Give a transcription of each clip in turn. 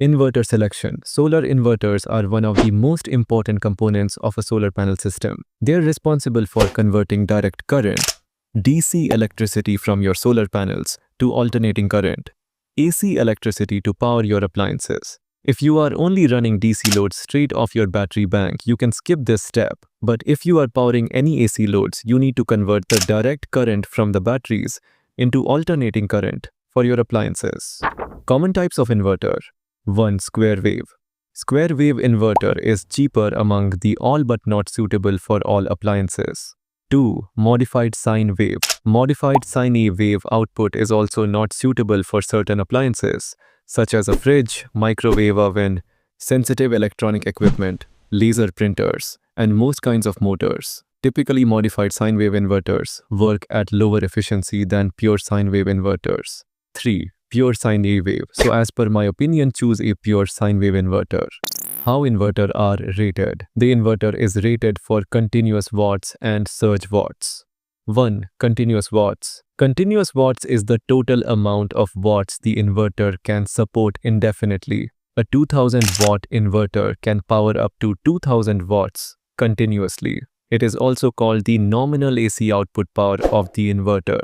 Inverter selection. Solar inverters are one of the most important components of a solar panel system. They are responsible for converting direct current, DC electricity from your solar panels, to alternating current, AC electricity to power your appliances. If you are only running DC loads straight off your battery bank, you can skip this step. But if you are powering any AC loads, you need to convert the direct current from the batteries into alternating current for your appliances. Common types of inverter. 1. Square wave. Square wave inverter is cheaper among the all but not suitable for all appliances. 2. Modified sine wave. Modified sine wave output is also not suitable for certain appliances, such as a fridge, microwave oven, sensitive electronic equipment, laser printers, and most kinds of motors. Typically, modified sine wave inverters work at lower efficiency than pure sine wave inverters. 3. Pure sine wave. So as per my opinion, choose a pure sine wave inverter. How inverter are rated? The inverter is rated for continuous watts and surge watts. 1. Continuous watts. Continuous watts is the total amount of watts the inverter can support indefinitely. A 2000 watt inverter can power up to 2000 watts continuously. It is also called the nominal AC output power of the inverter.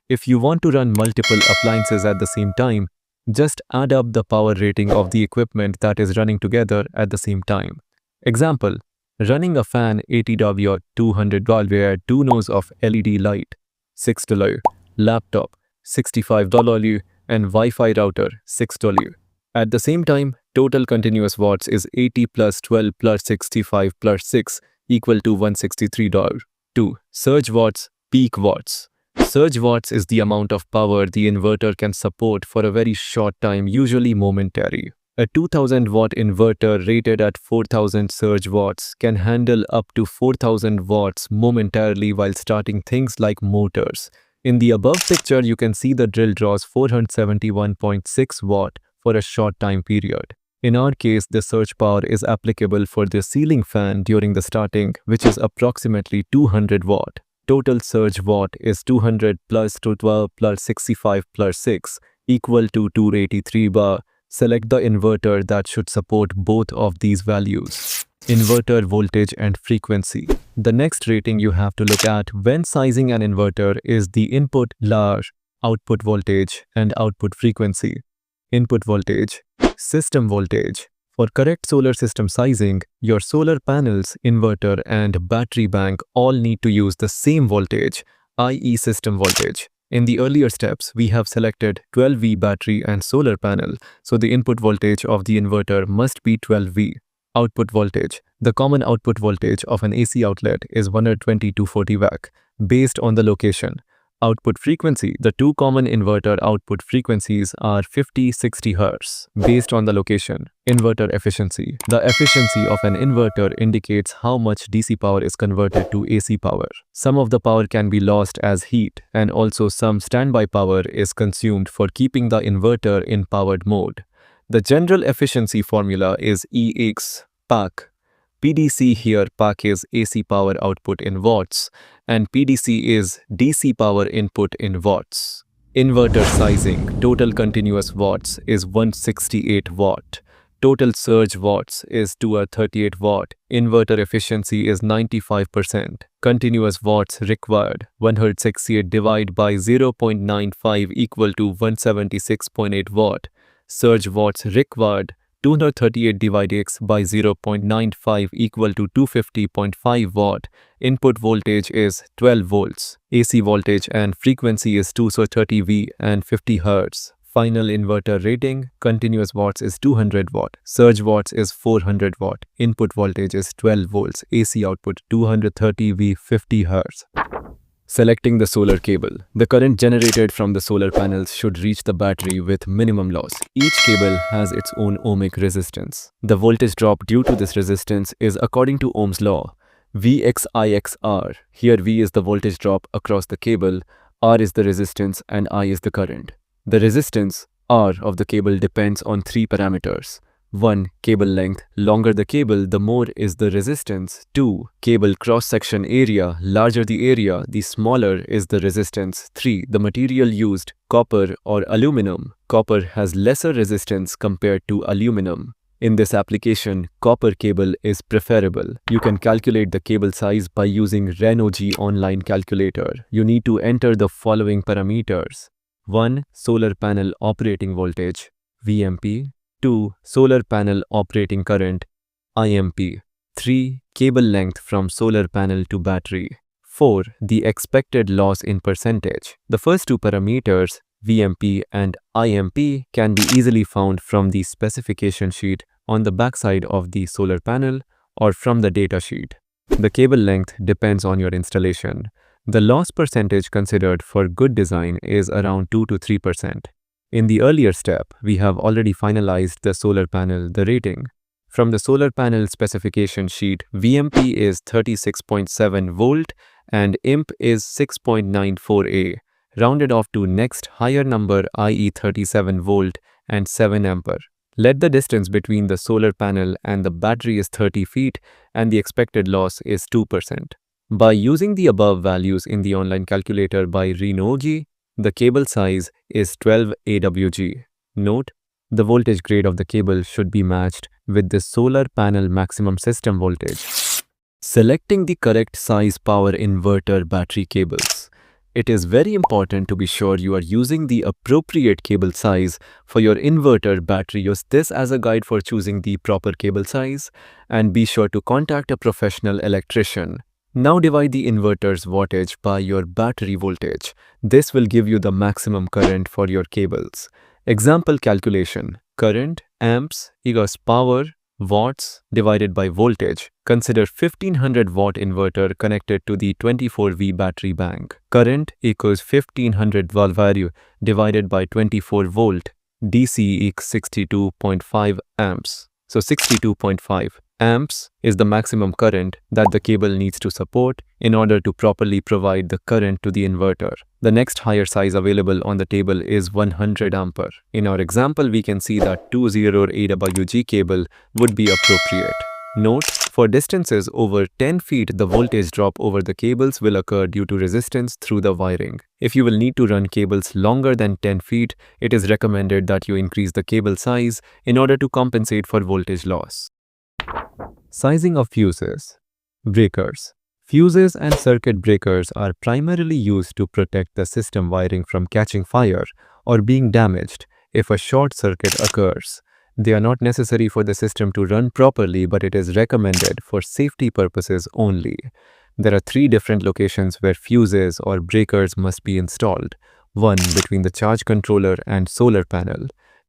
If you want to run multiple appliances at the same time, just add up the power rating of the equipment that is running together at the same time. Example, running a fan $80 or $200 where 2 nose of LED light, $6, laptop, $65, and Wi-Fi router, $6. At the same time, total continuous watts is 80 plus 12 plus 65 plus 6 equal to $163. 2. Surge watts, peak watts. Surge watts is the amount of power the inverter can support for a very short time, usually momentary. A 2000 watt inverter rated at 4000 surge watts can handle up to 4000 watts momentarily while starting things like motors. In the above picture, you can see the drill draws 471.6 watt for a short time period. In our case, the surge power is applicable for the ceiling fan during the starting, which is approximately 200 watt. Total surge watt is 200 plus 212 plus 65 plus 6 equal to 283 bar. Select the inverter that should support both of these values. Inverter voltage and frequency. The next rating you have to look at when sizing an inverter is the input large, output voltage, and output frequency. Input voltage, system voltage. For correct solar system sizing, your solar panels, inverter, and battery bank all need to use the same voltage, i.e. system voltage. In the earlier steps, we have selected 12V battery and solar panel, so the input voltage of the inverter must be 12V. Output voltage. The common output voltage of an AC outlet is 120-240 VAC, based on the location. Output frequency. The two common inverter output frequencies are 50-60 Hz, based on the location. Inverter efficiency. The efficiency of an inverter indicates how much DC power is converted to AC power. Some of the power can be lost as heat, and also some standby power is consumed for keeping the inverter in powered mode. The general efficiency formula is EX PAC. PDC here, PAC is AC power output in watts, and PDC is DC power input in watts. Inverter sizing. Total continuous watts is 168 watt. Total surge watts is 238 watt. Inverter efficiency is 95%. Continuous watts required. 168 divided by 0.95 equal to 176.8 watt. Surge watts required. 238 divided by 0.95 equal to 250.5 watt. Input voltage is 12 volts. AC voltage and frequency is 230 V and 50 Hz. Final inverter rating. Continuous watts is 200 watt. Surge watts is 400 watt. Input voltage is 12 volts. AC output 230 V 50 Hz. Selecting the solar cable. The current generated from the solar panels should reach the battery with minimum loss. Each cable has its own ohmic resistance. The voltage drop due to this resistance is according to Ohm's law, Vxixr. Here V is the voltage drop across the cable, R is the resistance, and I is the current. The resistance, R, of the cable depends on three parameters: 1. Cable length. Longer the cable, the more is the resistance. 2. Cable cross-section area. Larger the area, the smaller is the resistance. 3. The material used, copper or aluminum. Copper has lesser resistance compared to aluminum. In this application, copper cable is preferable. You can calculate the cable size by using Renogy online calculator. You need to enter the following parameters. 1. Solar panel operating voltage, VMP. 2. Solar panel operating current, IMP. 3. Cable length from solar panel to battery. 4. The expected loss in percentage. The first two parameters, VMP and IMP, can be easily found from the specification sheet on the backside of the solar panel or from the data sheet. The cable length depends on your installation. The loss percentage considered for good design is around 2 to 3%. In the earlier step, we have already finalized the solar panel, the rating. From the solar panel specification sheet, VMP is 36.7 volt and IMP is 6.94A, rounded off to next higher number, i.e. 37 volt and 7 ampere. Let the distance between the solar panel and the battery is 30 feet and the expected loss is 2%. By using the above values in the online calculator by Renogy, the cable size is 12 AWG. Note, the voltage grade of the cable should be matched with the solar panel maximum system voltage. Selecting the correct size power inverter battery cables. It is very important to be sure you are using the appropriate cable size for your inverter battery. Use this as a guide for choosing the proper cable size and be sure to contact a professional electrician. Now divide the inverter's wattage by your battery voltage. This will give you the maximum current for your cables. Example calculation. Current, amps, equals power, watts divided by voltage. Consider 1500 watt inverter connected to the 24V battery bank. Current equals 1500 watt value divided by 24 volt. DC equals 62.5 amps. So 62.5 amps is the maximum current that the cable needs to support in order to properly provide the current to the inverter. The next higher size available on the table is 100 ampere. In our example, we can see that 20 AWG cable would be appropriate. Note, for distances over 10 feet, the voltage drop over the cables will occur due to resistance through the wiring. If you will need to run cables longer than 10 feet, it is recommended that you increase the cable size in order to compensate for voltage loss. Sizing of fuses. Breakers. Fuses and circuit breakers are primarily used to protect the system wiring from catching fire or being damaged if a short circuit occurs. They are not necessary for the system to run properly, but it is recommended for safety purposes only. There are 3 different locations where fuses or breakers must be installed. 1. Between the charge controller and solar panel.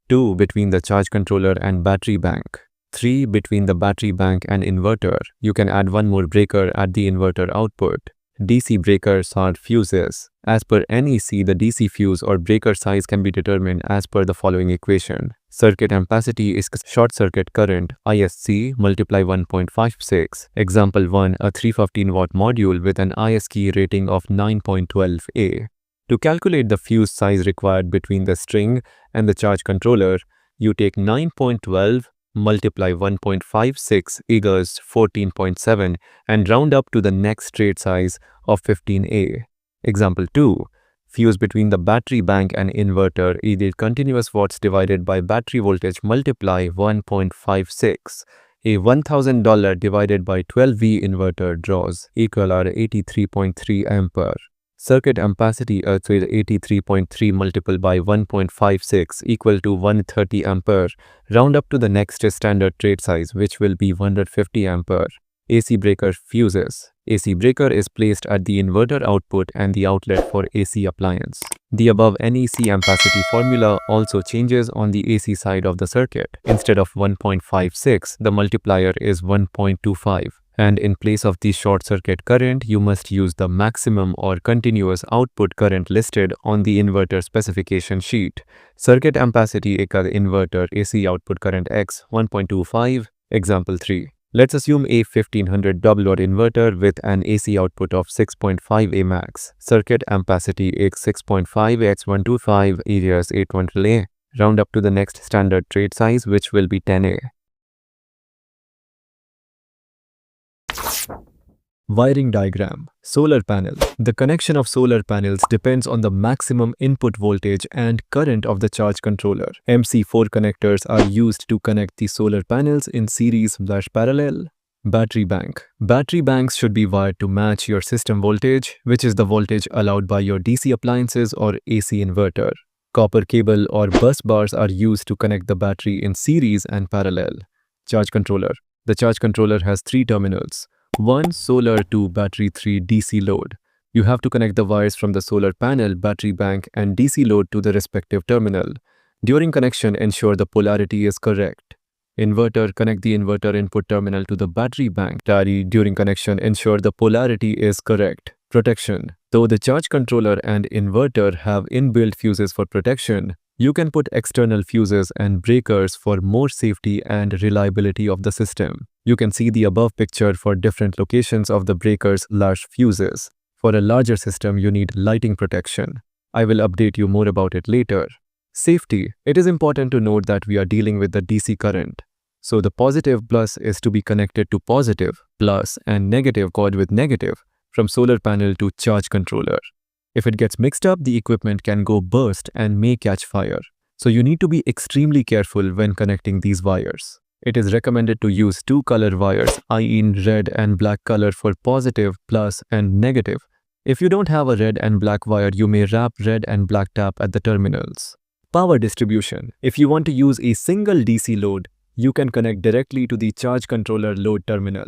2. Between the charge controller and battery bank. 3. Between the battery bank and inverter. You can add 1 more breaker at the inverter output. DC breakers are fuses. As per NEC, the DC fuse or breaker size can be determined as per the following equation. Circuit ampacity is short circuit current, ISC, multiply 1.56. Example 1, a 315 watt module with an ISC rating of 9.12A. To calculate the fuse size required between the string and the charge controller, you take 9.12 multiply 1.56 equals 14.7 and round up to the next straight size of 15A. Example 2. Fuse between the battery bank and inverter is continuous watts divided by battery voltage multiply 1.56. A $1,000 divided by 12V inverter draws equal are 83.3 ampere. Circuit ampacity is 83.3 multiplied by 1.56 equal to 130 ampere. Round up to the next standard trade size, which will be 150 ampere. AC breaker fuses. AC breaker is placed at the inverter output and the outlet for AC appliance. The above NEC ampacity formula also changes on the AC side of the circuit. Instead of 1.56, the multiplier is 1.25. And in place of the short circuit current, you must use the maximum or continuous output current listed on the inverter specification sheet. Circuit ampacity equal inverter AC output current X 1.25. Example 3. Let's assume a 1500 double or inverter with an AC output of 6.5 A max. Circuit ampacity is 6.5 X 125 areas 820A. Round up to the next standard trade size, which will be 10A. Wiring diagram. Solar panel. The connection of solar panels depends on the maximum input voltage and current of the charge controller. MC4 connectors are used to connect the solar panels in series/parallel. Battery bank. Battery banks should be wired to match your system voltage, which is the voltage allowed by your DC appliances or AC inverter. Copper cable or bus bars are used to connect the battery in series and parallel. Charge controller. The charge controller has 3 terminals. 1 solar, 2 battery, 3 DC load. You have to connect the wires from the solar panel, battery bank, and DC load to the respective terminal. During connection, ensure the polarity is correct. Inverter. Connect the inverter input terminal to the battery bank. During connection, ensure the polarity is correct. Protection. Though the charge controller and inverter have inbuilt fuses for protection, you can put external fuses and breakers for more safety and reliability of the system. You can see the above picture for different locations of the breakers/fuses. For a larger system, you need lighting protection. I will update you more about it later. Safety. It is important to note that we are dealing with the DC current. So the positive plus is to be connected to positive, plus and negative cord with negative from solar panel to charge controller. If it gets mixed up, the equipment can go burst and may catch fire. So you need to be extremely careful when connecting these wires. It is recommended to use 2 color wires, i.e. in red and black color for positive, plus and negative. If you don't have a red and black wire, you may wrap red and black tap at the terminals. Power distribution. If you want to use a single DC load, you can connect directly to the charge controller load terminal.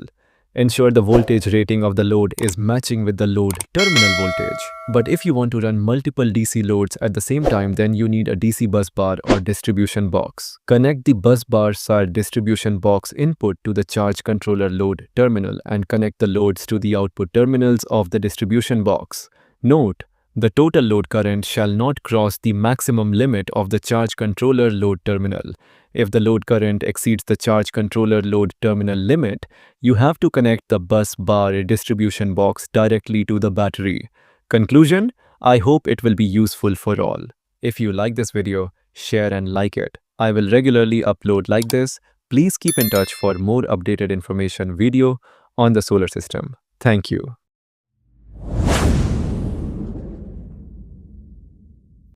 Ensure the voltage rating of the load is matching with the load terminal voltage. But if you want to run multiple DC loads at the same time, then you need a DC bus bar or distribution box. Connect the bus bar/distribution box input to the charge controller load terminal and connect the loads to the output terminals of the distribution box. Note: the total load current shall not cross the maximum limit of the charge controller load terminal. If the load current exceeds the charge controller load terminal limit, you have to connect the bus bar distribution box directly to the battery. Conclusion: I hope it will be useful for all. If you like this video, share and like it. I will regularly upload like this. Please keep in touch for more updated information video on the solar system. Thank you.